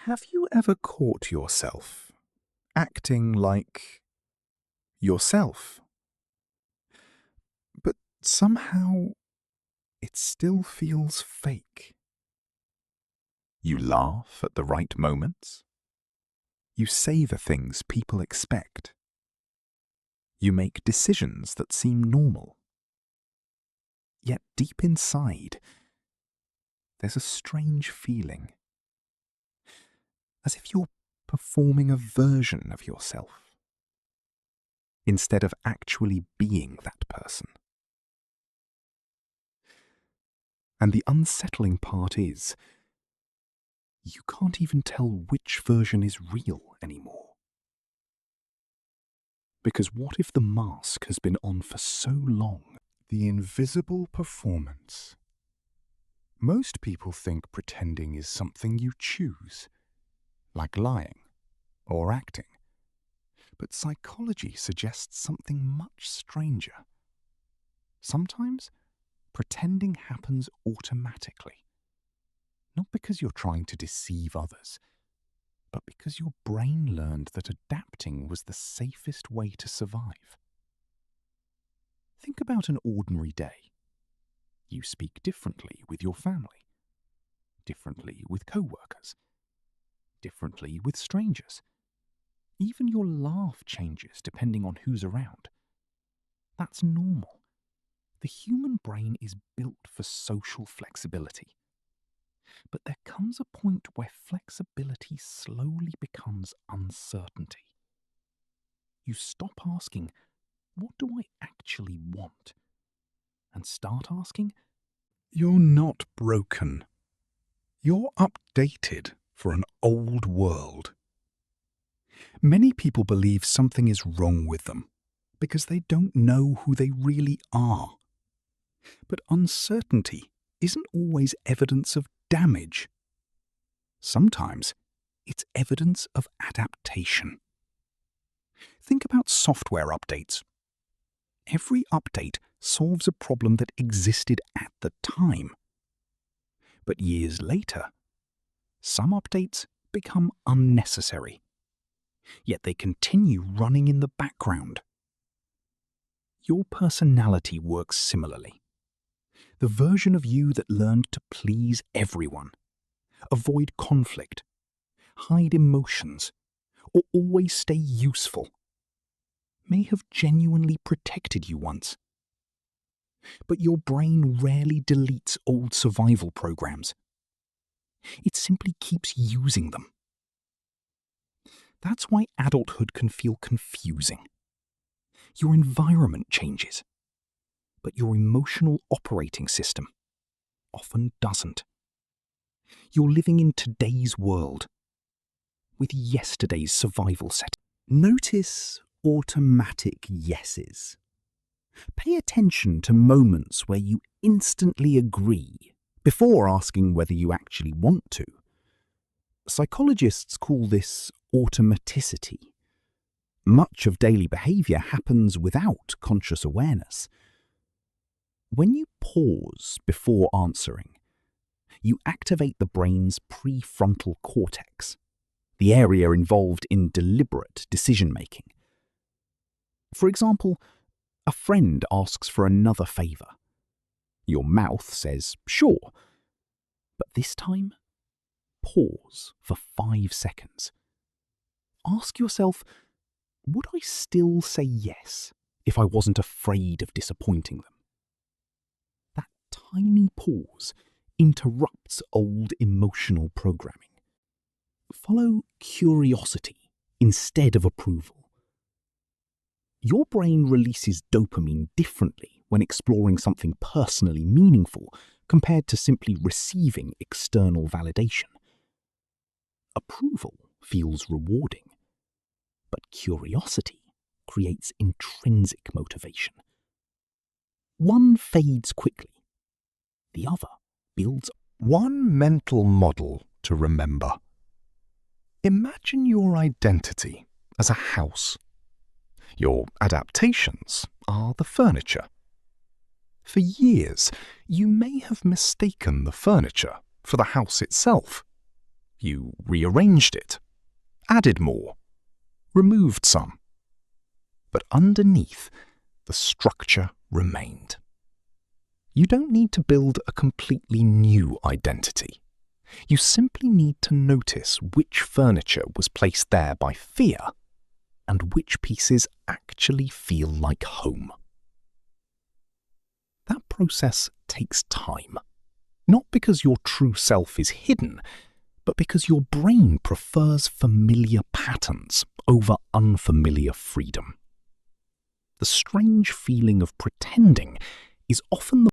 Have you ever caught yourself acting like yourself, but somehow it still feels fake? You laugh at the right moments. You say the things people expect. You make decisions that seem normal. Yet deep inside, there's a strange feeling, as if you're performing a version of yourself, instead of actually being that person. And the unsettling part is, you can't even tell which version is real anymore. Because what if the mask has been on for so long? The invisible performance. Most people think pretending is something you choose, like lying or acting. But psychology suggests something much stranger. Sometimes, pretending happens automatically. Not because you're trying to deceive others, but because your brain learned that adapting was the safest way to survive. Think about an ordinary day. You speak differently with your family, differently with co-workers, differently with strangers. Even your laugh changes depending on who's around. That's normal. The human brain is built for social flexibility. But there comes a point where flexibility slowly becomes uncertainty. You stop asking, what do I actually want? And start asking, you're not broken. You're updated for an old world. Many people believe something is wrong with them because they don't know who they really are. But uncertainty isn't always evidence of damage. Sometimes it's evidence of adaptation. Think about software updates. Every update solves a problem that existed at the time. But years later, some updates become unnecessary. Yet they continue running in the background. Your personality works similarly. The version of you that learned to please everyone, avoid conflict, hide emotions, or always stay useful, may have genuinely protected you once. But your brain rarely deletes old survival programs. It simply keeps using them. That's why adulthood can feel confusing. Your environment changes, but your emotional operating system often doesn't. You're living in today's world with yesterday's survival set. Notice automatic yeses. Pay attention to moments where you instantly agree before asking whether you actually want to. Psychologists call this automaticity. Much of daily behavior happens without conscious awareness. When you pause before answering, you activate the brain's prefrontal cortex, the area involved in deliberate decision-making. For example, a friend asks for another favor. Your mouth says, sure. But this time, pause for 5 seconds. Ask yourself, would I still say yes if I wasn't afraid of disappointing them? That tiny pause interrupts old emotional programming. Follow curiosity instead of approval. Your brain releases dopamine differently when exploring something personally meaningful compared to simply receiving external validation. Approval feels rewarding, but curiosity creates intrinsic motivation. One fades quickly, the other builds. One mental model to remember. Imagine your identity as a house. Your adaptations are the furniture. For years, you may have mistaken the furniture for the house itself. You rearranged it, added more, removed some. But underneath, the structure remained. You don't need to build a completely new identity. You simply need to notice which furniture was placed there by fear and which pieces actually feel like home. That process takes time, not because your true self is hidden, but because your brain prefers familiar patterns over unfamiliar freedom. The strange feeling of pretending is often the